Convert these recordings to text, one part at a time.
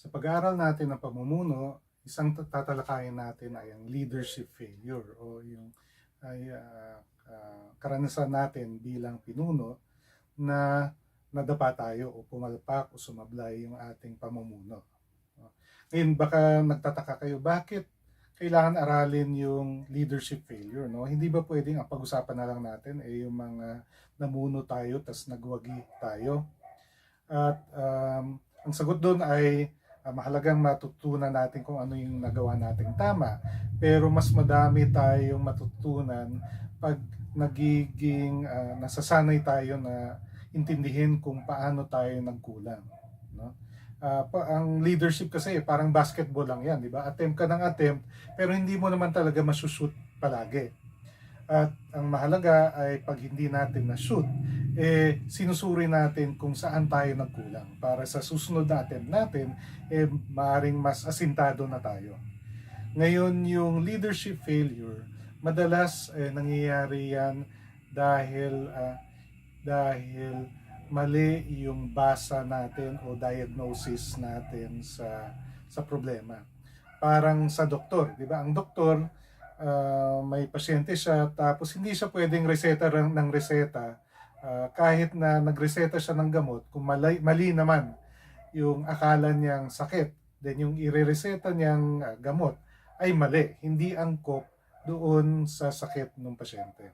Sa pag-aaral natin ng pamumuno, isang tatalakayin natin ay ang leadership failure o yung karanasan natin bilang pinuno na nadapa tayo o pumalpak o sumablay yung ating pamumuno. Ngayon, baka nagtataka kayo, bakit kailangan aralin yung leadership failure? No? Hindi ba pwedeng ang pag-usapan na lang natin yung mga namuno tayo tas nagwagi tayo? At ang sagot doon ay mahalagang matutunan natin kung ano yung nagawa nating tama. Pero mas madami tayong matutunan pag nagiging nasasanay tayo na intindihin kung paano tayo nagkulang. No? Ang leadership kasi parang basketball lang yan, di ba? Attempt ka ng attempt, pero hindi mo naman talaga masushoot palagi. At ang mahalaga ay pag hindi natin na-shoot, sinusuri natin kung saan tayo nagkulang para sa susunod na attempt natin, maaring mas asintado na tayo. Ngayon, yung leadership failure, madalas nangyayari yan dahil mali yung basa natin o diagnosis natin sa problema. Parang sa doktor, di ba? Ang doktor, may pasyente siya tapos hindi siya pwedeng reseta ng reseta kahit na nagreseta siya ng gamot kung mali naman yung akala niyang sakit, then yung irereseta niyang gamot ay mali, hindi angkop doon sa sakit ng pasyente.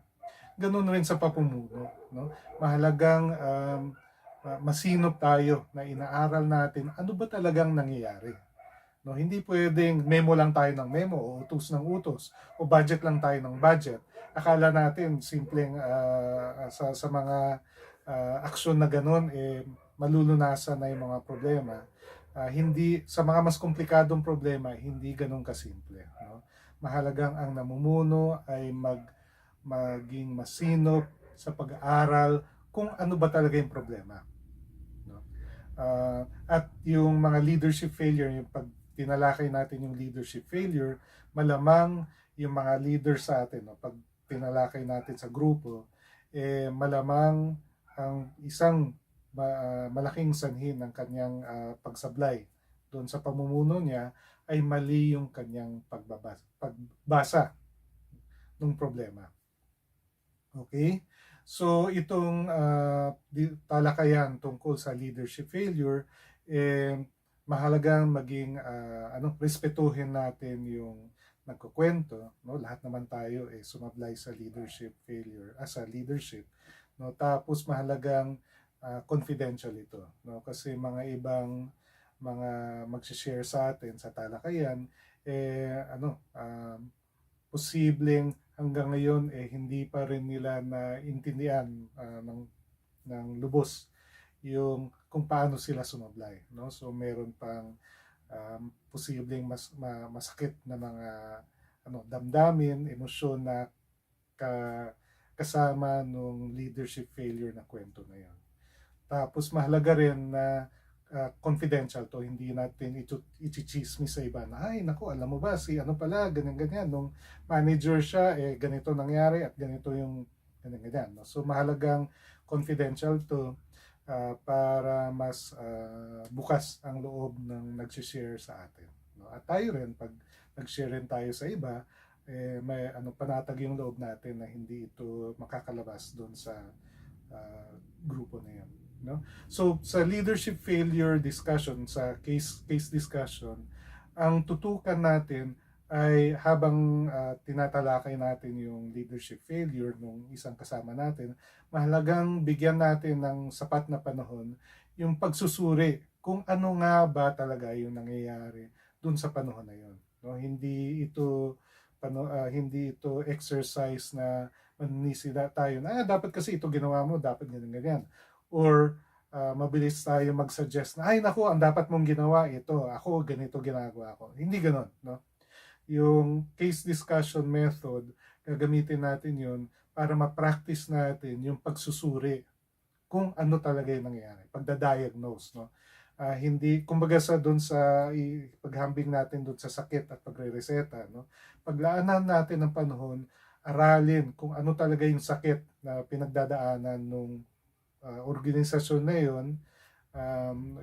Ganun rin sa papumuno, no? Mahalagang masinop tayo na inaaral natin ano ba talagang nangyayari. No, hindi pwedeng memo lang tayo ng memo o utos ng utos o budget lang tayo ng budget. Akala natin simpleng sa mga aksyon na ganun malulunasan na yung mga problema. Hindi sa mga mas komplikadong problema, hindi ganun kasimple, no? Mahalagang ang namumuno ay maging masinop sa pag-aaral kung ano ba talaga yung problema, no? At yung mga leadership failure, yung pag tinalakay natin yung leadership failure, malamang yung mga leader sa atin, no, pag tinalakay natin sa grupo, malamang ang isang malaking sanhi ng kanyang pagsablay doon sa pamumuno niya ay mali yung kanyang pagbasa ng problema. Okay? So itong talakayan tungkol sa leadership failure, mahalagang maging respetuhin natin yung nagkukwento, no? Lahat naman tayo sumablay sa leadership failure sa leadership, no? Tapos mahalagang confidential ito, no? Kasi mga ibang mga magsi-share sa atin sa talakayan posibleng hanggang ngayon hindi pa rin nila naintindihan ng lubos yung kung paano sila sumablay, no? So meron pang posibleng masakit na mga damdamin, emosyon na kasama nung leadership failure na kwento na yon. Tapos mahalaga rin na confidential to, hindi natin i-chismis sa iba na, ay naku, alam mo ba si ano pala, ganyan-ganyan, nung manager siya, ganito nangyari at ganito yung ganyan-ganyan, no? So mahalagang confidential to para mas bukas ang loob ng nag-share sa atin, no? At tayo rin, pag nag-share rin tayo sa iba, may panatag yung loob natin na hindi ito makakalabas doon sa grupo na yan, no? So sa leadership failure discussion, sa case discussion, ang tutukan natin ay habang tinatalakay natin yung leadership failure nung isang kasama natin, mahalagang bigyan natin ng sapat na panahon yung pagsusuri kung ano nga ba talaga yung nangyayari dun sa panahon na yun, no? Hindi ito exercise na manisisi tayo na dapat kasi ito ginawa mo, dapat ganyan-ganyan. Or mabilis tayo mag-suggest na, ay naku, ang dapat mong ginawa ito, ako ganito ginagawa ko. Hindi ganon, no? Yung case discussion method, gagamitin natin yun para ma-practice natin yung pagsusuri kung ano talaga yung nangyayari, pagda-diagnose, no? Hindi, kumbaga sa doon sa paghambing natin doon sa sakit at pagre-reseta, no? Paglaanan natin ng panahon, aralin kung ano talaga yung sakit na pinagdadaanan nung organisasyon na yun,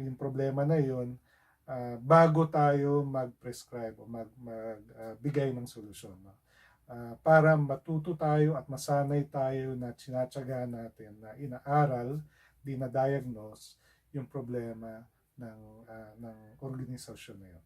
yung problema na yun, bago tayo mag-prescribe o bigay ng solusyon. No? Para matuto tayo at masanay tayo na tinatsaga natin na inaaral, dinadiagnose yung problema ng organisasyon na yun.